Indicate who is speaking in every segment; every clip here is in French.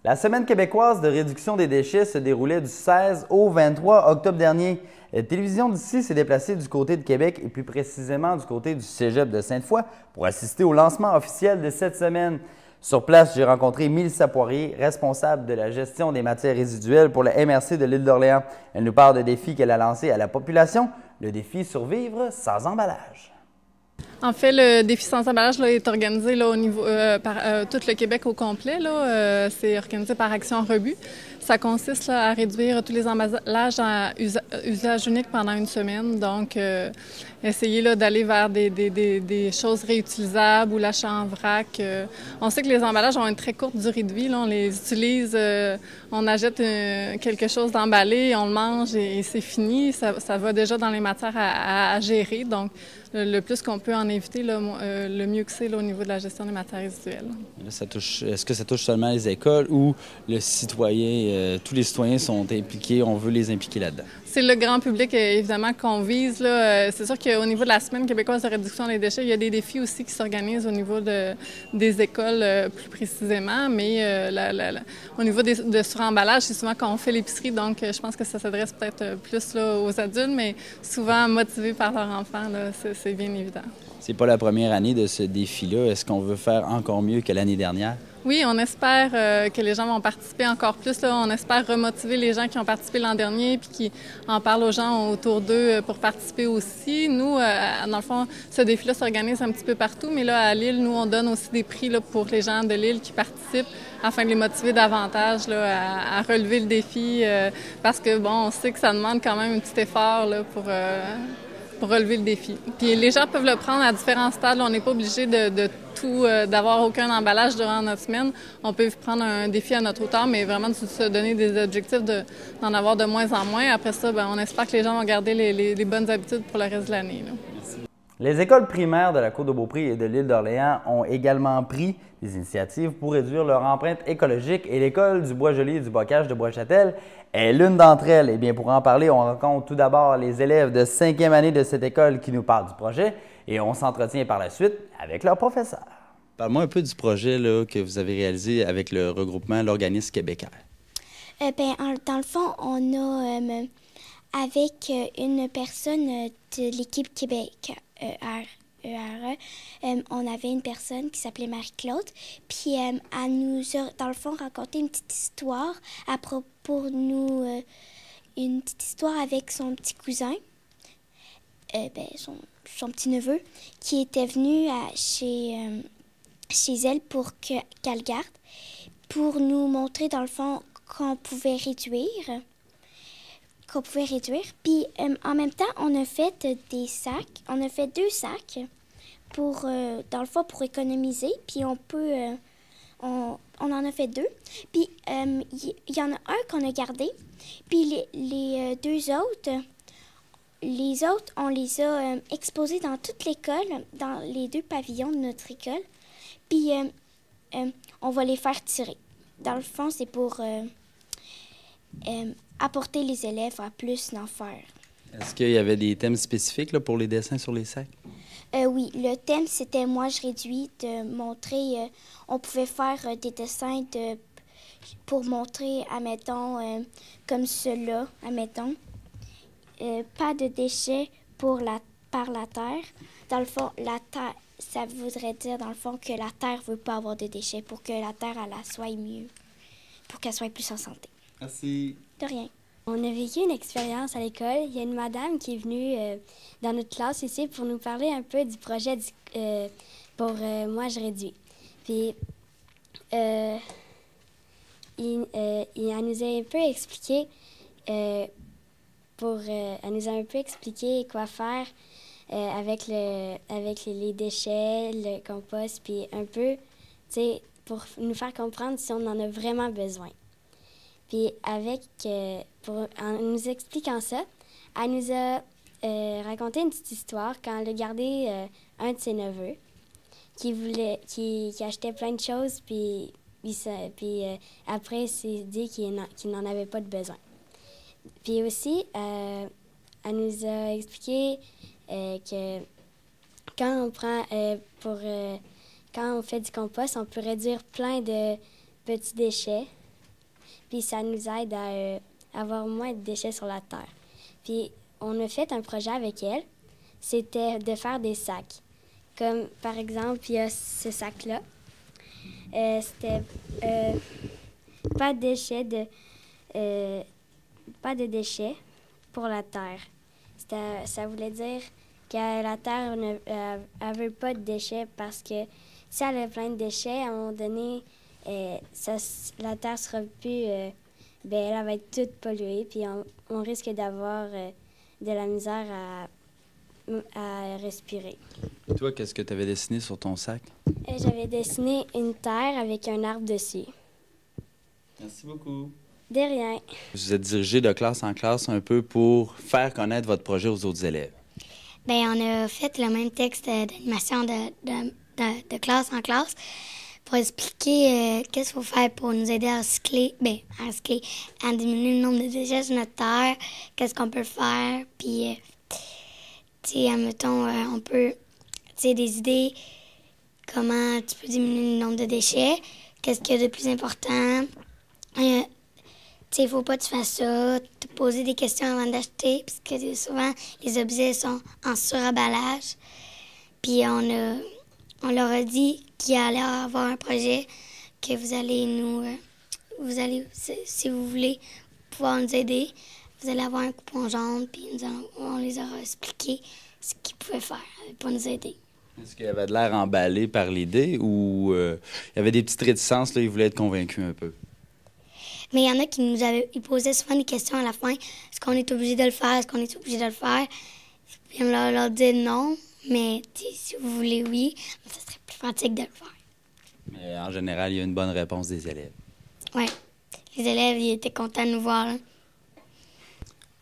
Speaker 1: La Semaine québécoise de réduction des déchets se déroulait du 16 au 23 octobre dernier. La télévision d'ici s'est déplacée du côté de Québec et plus précisément du côté du Cégep de Sainte-Foy pour assister au lancement officiel de cette semaine. Sur place, j'ai rencontré Mélissa Poirier, responsable de la gestion des matières résiduelles pour la MRC de l'île d'Orléans. Elle nous parle de défis qu'elle a lancés à la population, le défi survivre sans emballage.
Speaker 2: En fait, le défi sans emballage là, est organisé là, au niveau par tout le Québec au complet. C'est organisé par Action Rebut. Ça consiste là, à réduire tous les emballages à usage unique pendant une semaine. Donc, essayer là, d'aller vers des choses réutilisables ou l'achat en vrac. On sait que les emballages ont une très courte durée de vie. Là. On les utilise, on achète quelque chose d'emballé, on le mange et c'est fini. Ça va déjà dans les matières à gérer. Donc, le plus qu'on peut en éviter, là, le mieux que c'est là, au niveau de la gestion des matières résiduelles.
Speaker 3: Est-ce que ça touche seulement les écoles ou le citoyen, tous les citoyens sont impliqués, on veut les impliquer là-dedans?
Speaker 2: C'est le grand public, évidemment, qu'on vise. Là. C'est sûr qu'au niveau de la Semaine québécoise de réduction des déchets, il y a des défis aussi qui s'organisent au niveau des écoles plus précisément, mais au niveau de suremballage, c'est souvent quand on fait l'épicerie, donc je pense que ça s'adresse peut-être plus là, aux adultes, mais souvent motivés par leurs enfants, là, c'est bien évident.
Speaker 3: C'est pas la première année de ce défi-là. Est-ce qu'on veut faire encore mieux que l'année dernière?
Speaker 2: Oui, on espère que les gens vont participer encore plus. Là. On espère remotiver les gens qui ont participé l'an dernier puis qui en parlent aux gens autour d'eux pour participer aussi. Nous, dans le fond, ce défi-là s'organise un petit peu partout, mais là, à Lille, nous, on donne aussi des prix là, pour les gens de Lille qui participent afin de les motiver davantage là, à relever le défi parce que, bon, on sait que ça demande quand même un petit effort là, pour relever le défi. Puis les gens peuvent le prendre à différents stades. On n'est pas obligé d'avoir aucun emballage durant notre semaine. On peut prendre un défi à notre hauteur, mais vraiment de se donner des objectifs d'en avoir de moins en moins. Après ça, on espère que les gens vont garder les bonnes habitudes pour le reste de l'année.
Speaker 1: Les écoles primaires de la Côte-de-Beaupré et de l'île d'Orléans ont également pris des initiatives pour réduire leur empreinte écologique et l'école du Bois-Joli et du Bocage de Bois-Châtel est l'une d'entre elles. Et bien, pour en parler, on rencontre tout d'abord les élèves de 5e année de cette école qui nous parlent du projet et on s'entretient par la suite avec leur professeur.
Speaker 3: Parle-moi un peu du projet là, que vous avez réalisé avec le regroupement l'Organisme québécois.
Speaker 4: Dans le fond, on a, avec une personne de l'équipe Québec, on avait une personne qui s'appelait Marie-Claude, puis elle nous a, dans le fond, raconté une petite histoire pour nous, une petite histoire avec son petit cousin, son petit-neveu, qui était venu chez elle pour qu'elle garde, pour nous montrer, dans le fond, qu'on pouvait réduire. Puis, en même temps, on a fait des sacs. On a fait 2 sacs pour, dans le fond, pour économiser. Puis, on en a fait 2. Puis, il y en a un qu'on a gardé. Puis, les 2 autres, on les a exposés dans toute l'école, dans les 2 pavillons de notre école. Puis, on va les faire tirer. Dans le fond, c'est pour apporter les élèves à plus d'en faire.
Speaker 3: Est-ce qu'il y avait des thèmes spécifiques là, pour les dessins sur les sacs?
Speaker 4: Oui, le thème, c'était « Moi, je réduis », de montrer... on pouvait faire des dessins pour montrer, admettons, comme cela, admettons, pas de déchets par la terre. Dans le fond, la terre, ça voudrait dire, dans le fond, que la terre ne veut pas avoir de déchets pour que la terre, elle soit mieux, pour qu'elle soit plus en santé.
Speaker 3: Merci.
Speaker 4: De rien.
Speaker 5: On a vécu une expérience à l'école. Il y a une madame qui est venue dans notre classe ici pour nous parler un peu du projet pour Moi, je réduis. Puis, elle nous a un peu expliqué elle nous a un peu expliqué quoi faire avec les déchets, le compost, puis un peu, tu sais, pour nous faire comprendre si on en a vraiment besoin. Puis en nous expliquant ça, elle nous a raconté une petite histoire quand elle a gardé un de ses neveux qui achetait plein de choses, puis après, il s'est dit qu'il n'en avait pas de besoin. Puis aussi, elle nous a expliqué que quand on fait du compost, on peut réduire plein de petits déchets puis ça nous aide à avoir moins de déchets sur la terre. Puis on a fait un projet avec elle, c'était de faire des sacs. Comme par exemple, il y a ce sac-là. C'était pas de déchets pas de déchets pour la terre. Ça voulait dire que la terre elle veut pas de déchets parce que si elle a plein de déchets, à un moment donné, la terre sera plus... elle va être toute polluée, puis on risque d'avoir de la misère à respirer.
Speaker 3: Et toi, qu'est-ce que tu avais dessiné sur ton sac?
Speaker 5: J'avais dessiné une terre avec un arbre dessus.
Speaker 3: Merci beaucoup.
Speaker 5: De rien.
Speaker 3: Vous êtes dirigé de classe en classe un peu pour faire connaître votre projet aux autres élèves.
Speaker 6: Bien, on a fait le même texte d'animation de classe en classe pour expliquer qu'est-ce qu'il faut faire pour nous aider à recycler, à diminuer le nombre de déchets sur notre terre, qu'est-ce qu'on peut faire, puis, tu sais, admettons, on peut, tu sais, des idées, comment tu peux diminuer le nombre de déchets, qu'est-ce qu'il y a de plus important, tu sais, il faut pas que tu fasses ça, te poser des questions avant d'acheter, parce que souvent, les objets sont en suremballage. Puis on leur a dit qu'il allait avoir un projet, que vous allez, si vous voulez pouvoir nous aider, vous allez avoir un coupon jaune, puis on les aura expliqué ce qu'ils pouvaient faire pour nous aider.
Speaker 3: Est-ce qu'il y avait de l'air emballé par l'idée ou il y avait des petites réticences, là, ils voulaient être convaincus un peu?
Speaker 6: Mais il y en a qui ils posaient souvent des questions à la fin. Est-ce qu'on est obligé de le faire? Est-ce qu'on est obligé de le faire? Puis on leur dit non, mais si vous voulez, oui, ça serait plus pratique de le faire.
Speaker 3: Mais en général, il y a une bonne réponse des élèves.
Speaker 6: Oui. Les élèves, ils étaient contents de nous voir, là.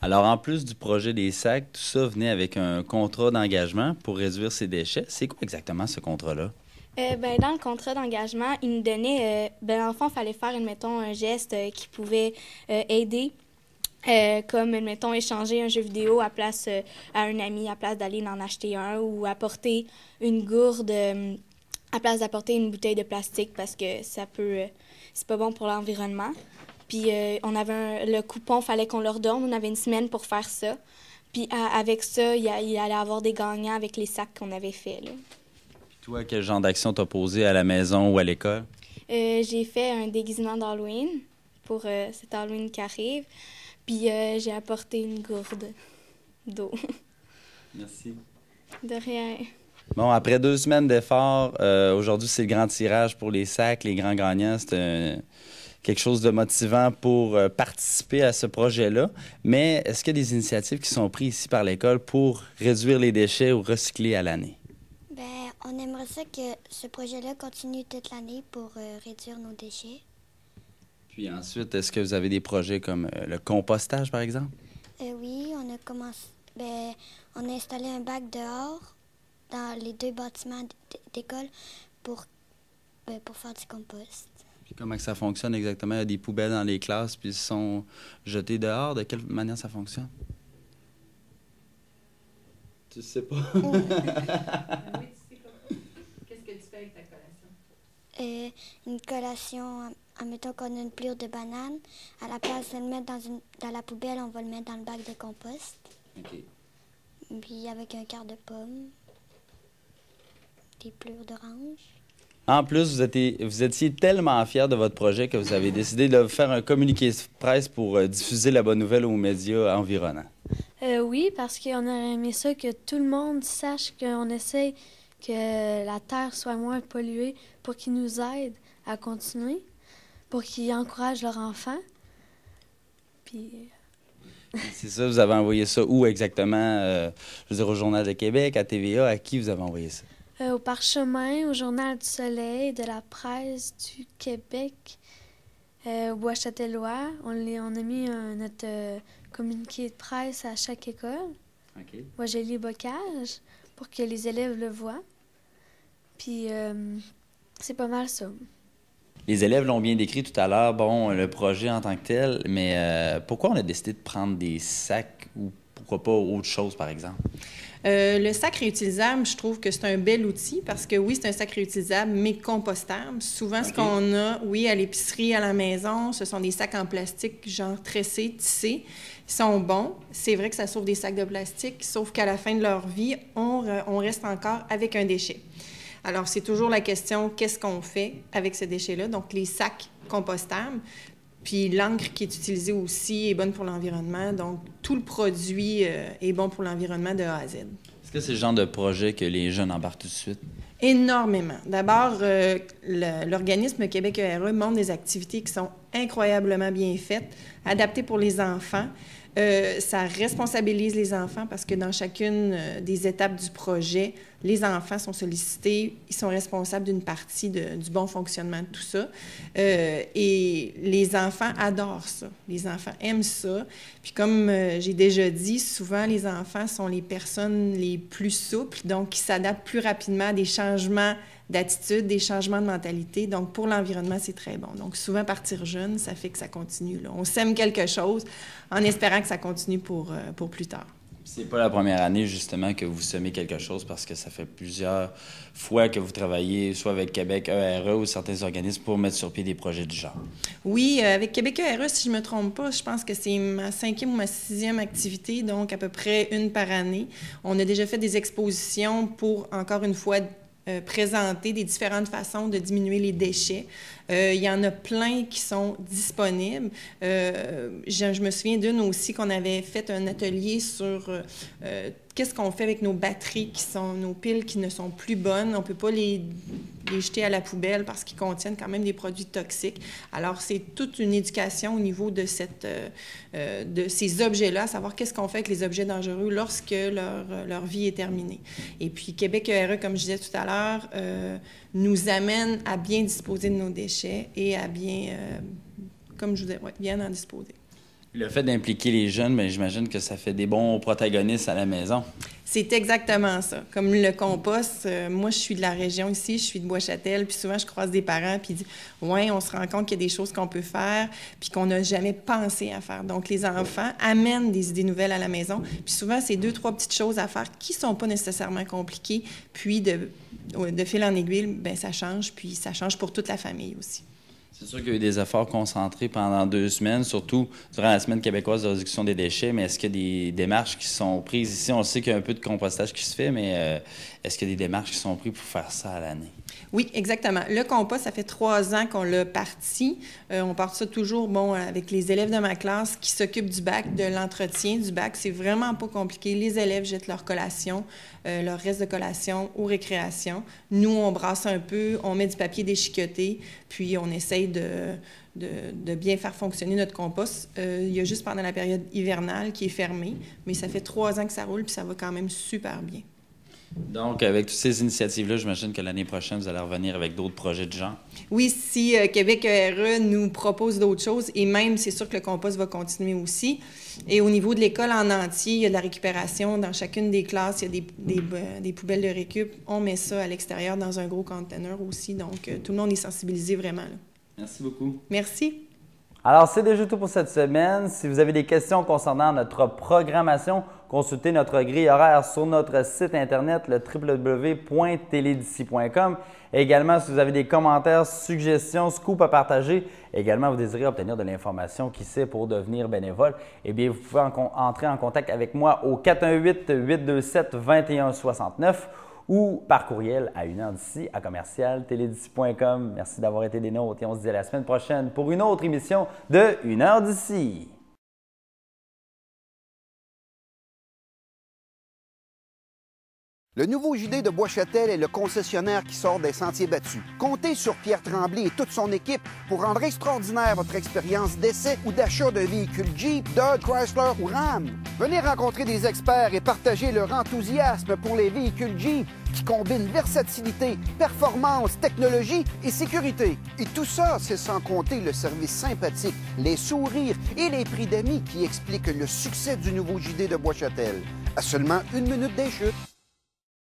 Speaker 3: Alors, en plus du projet des sacs, tout ça venait avec un contrat d'engagement pour réduire ces déchets. C'est quoi exactement ce contrat-là?
Speaker 7: Dans le contrat d'engagement, il nous donnait... l'enfant, il fallait faire, admettons, un geste qui pouvait aider, comme, admettons, échanger un jeu vidéo à un ami à place d'aller en acheter un, ou apporter une gourde à place d'apporter une bouteille de plastique parce que c'est pas bon pour l'environnement. Puis on avait le coupon, il fallait qu'on leur donne. On avait une semaine pour faire ça. Puis avec ça, il allait avoir des gagnants avec les sacs qu'on avait faits, là.
Speaker 3: Toi, quel genre d'action t'as posé à la maison ou à l'école?
Speaker 7: J'ai fait un déguisement d'Halloween pour cet Halloween qui arrive. Puis j'ai apporté une gourde d'eau.
Speaker 3: Merci.
Speaker 7: De rien.
Speaker 3: Bon, après 2 semaines d'efforts, aujourd'hui, c'est le grand tirage pour les sacs, les grands gagnants. C'est quelque chose de motivant pour participer à ce projet-là. Mais est-ce qu'il y a des initiatives qui sont prises ici par l'école pour réduire les déchets ou recycler à l'année?
Speaker 4: Bien, on aimerait ça que ce projet-là continue toute l'année pour réduire nos déchets.
Speaker 3: Puis ensuite, est-ce que vous avez des projets comme le compostage, par exemple?
Speaker 4: Oui, on a commencé. On a installé un bac dehors dans les 2 bâtiments d'école pour faire du compost.
Speaker 3: Puis comment que ça fonctionne exactement? Il y a des poubelles dans les classes, puis ils sont jetés dehors. De quelle manière ça fonctionne? Tu sais pas?
Speaker 2: Oui, tu sais comment. Qu'est-ce que tu fais avec ta collation?
Speaker 4: Une collation, admettons qu'on a une pelure de banane, à la place de le mettre dans la poubelle, on va le mettre dans le bac de compost.
Speaker 3: OK.
Speaker 4: Puis avec un quart de pomme, des pelures d'orange.
Speaker 3: En plus, vous étiez tellement fiers de votre projet que vous avez décidé de faire un communiqué de presse pour diffuser la bonne nouvelle aux médias environnants.
Speaker 8: Oui, parce qu'on aurait aimé ça que tout le monde sache qu'on essaie que la Terre soit moins polluée pour qu'ils nous aident à continuer, pour qu'ils encouragent leurs enfants. Puis...
Speaker 3: C'est ça, vous avez envoyé ça où exactement? Je veux dire, au Journal de Québec, à TVA, à qui vous avez envoyé ça?
Speaker 8: Au Parchemin, au Journal du Soleil, de la Presse du Québec, au Bois-Châtellois. On a mis notre communiqué de presse à chaque école.
Speaker 3: OK.
Speaker 8: Moi, j'ai les bocages pour que les élèves le voient. Puis, c'est pas mal ça.
Speaker 3: Les élèves l'ont bien décrit tout à l'heure, bon, le projet en tant que tel, mais pourquoi on a décidé de prendre des sacs ou pourquoi pas autre chose, par exemple?
Speaker 9: Le sac réutilisable, je trouve que c'est un bel outil parce que oui, c'est un sac réutilisable, mais compostable. Souvent, ce qu'on a, oui, à l'épicerie, à la maison, ce sont des sacs en plastique, genre tressés, tissés. Ils sont bons. C'est vrai que ça sauve des sacs de plastique, sauf qu'à la fin de leur vie, on reste encore avec un déchet. Alors, c'est toujours la question, qu'est-ce qu'on fait avec ce déchet-là? Donc, les sacs compostables. Puis l'encre qui est utilisée aussi est bonne pour l'environnement. Donc, tout le produit est bon pour l'environnement de A à Z.
Speaker 3: Est-ce que c'est le genre de projet que les jeunes embarquent tout de suite?
Speaker 9: Énormément. D'abord, l'organisme Québec ERE montre des activités qui sont incroyablement bien faites, adaptées pour les enfants. Ça responsabilise les enfants parce que dans chacune des étapes du projet, les enfants sont sollicités, ils sont responsables d'une partie du bon fonctionnement de tout ça. Et les enfants adorent ça. Les enfants aiment ça. Puis comme j'ai déjà dit, souvent les enfants sont les personnes les plus souples, donc qui s'adaptent plus rapidement à des changements d'attitude, des changements de mentalité. Donc, pour l'environnement, c'est très bon. Donc, souvent, partir jeune, ça fait que ça continue, là. On sème quelque chose en espérant que ça continue pour plus tard.
Speaker 3: C'est pas la première année, justement, que vous semez quelque chose parce que ça fait plusieurs fois que vous travaillez soit avec Québec ERE ou certains organismes pour mettre sur pied des projets du genre.
Speaker 9: Oui, avec Québec ERE, si je me trompe pas, je pense que c'est ma 5e ou ma 6e activité, donc à peu près une par année. On a déjà fait des expositions pour, encore une fois, présenter des différentes façons de diminuer les déchets. Il y en a plein qui sont disponibles. Je me souviens d'une aussi qu'on avait fait un atelier sur qu'est-ce qu'on fait avec nos batteries, nos piles qui ne sont plus bonnes. On ne peut pas les jeter à la poubelle parce qu'ils contiennent quand même des produits toxiques. Alors, c'est toute une éducation au niveau de ces objets-là, à savoir qu'est-ce qu'on fait avec les objets dangereux lorsque leur vie est terminée. Et puis, Québec ERE, comme je disais tout à l'heure, nous amène à bien disposer de nos déchets et à bien, comme je vous disais, bien en disposer.
Speaker 3: Le fait d'impliquer les jeunes, bien, j'imagine que ça fait des bons protagonistes à la maison.
Speaker 9: C'est exactement ça. Comme le compost, moi, je suis de la région ici, je suis de Bois-Châtel, puis souvent, je croise des parents, puis ils disent « Ouais, on se rend compte qu'il y a des choses qu'on peut faire, puis qu'on n'a jamais pensé à faire. » Donc, les enfants amènent des idées nouvelles à la maison, puis souvent, c'est 2-3 petites choses à faire qui ne sont pas nécessairement compliquées, puis de fil en aiguille, bien, ça change, puis ça change pour toute la famille aussi.
Speaker 3: C'est sûr qu'il y a eu des efforts concentrés pendant 2 semaines, surtout durant la Semaine québécoise de réduction des déchets, mais est-ce qu'il y a des démarches qui sont prises ici? On sait qu'il y a un peu de compostage qui se fait, mais est-ce qu'il y a des démarches qui sont prises pour faire ça à l'année?
Speaker 9: Oui, exactement. Le compost, ça fait 3 ans qu'on l'a parti. On part ça toujours, avec les élèves de ma classe qui s'occupent du bac, de l'entretien du bac. C'est vraiment pas compliqué. Les élèves jettent leur collation, leur reste de collation aux récréations. Nous, on brasse un peu, on met du papier déchiqueté, puis on essaye de bien faire fonctionner notre compost. Il y a juste pendant la période hivernale qui est fermée, mais ça fait 3 ans que ça roule, puis ça va quand même super bien.
Speaker 3: Donc, avec toutes ces initiatives-là, j'imagine que l'année prochaine, vous allez revenir avec d'autres projets de genre.
Speaker 9: Oui, si Québec ERE nous propose d'autres choses, et même, c'est sûr que le compost va continuer aussi. Et au niveau de l'école en entier, il y a de la récupération. Dans chacune des classes, il y a des poubelles de récup. On met ça à l'extérieur dans un gros conteneur aussi. Donc, tout le monde est sensibilisé vraiment, là.
Speaker 3: Merci beaucoup.
Speaker 9: Merci.
Speaker 1: Alors, c'est déjà tout pour cette semaine. Si vous avez des questions concernant notre programmation, consultez notre grille horaire sur notre site internet, le www.teledici.com. Également, si vous avez des commentaires, suggestions, scoops à partager, également vous désirez obtenir de l'information, qui sait, pour devenir bénévole, eh bien, vous pouvez entrer en contact avec moi au 418-827-2169 ou par courriel à 1h10 à commercial-teledici.com. Merci d'avoir été des nôtres et on se dit à la semaine prochaine pour une autre émission de 1h d'ici.
Speaker 10: Le nouveau JD de Bois-Châtel est le concessionnaire qui sort des sentiers battus. Comptez sur Pierre Tremblay et toute son équipe pour rendre extraordinaire votre expérience d'essai ou d'achat d'un véhicule Jeep, Dodge, Chrysler ou Ram. Venez rencontrer des experts et partager leur enthousiasme pour les véhicules Jeep qui combinent versatilité, performance, technologie et sécurité. Et tout ça, c'est sans compter le service sympathique, les sourires et les prix d'amis qui expliquent le succès du nouveau JD de Bois-Châtel. À seulement 1 minute des chutes.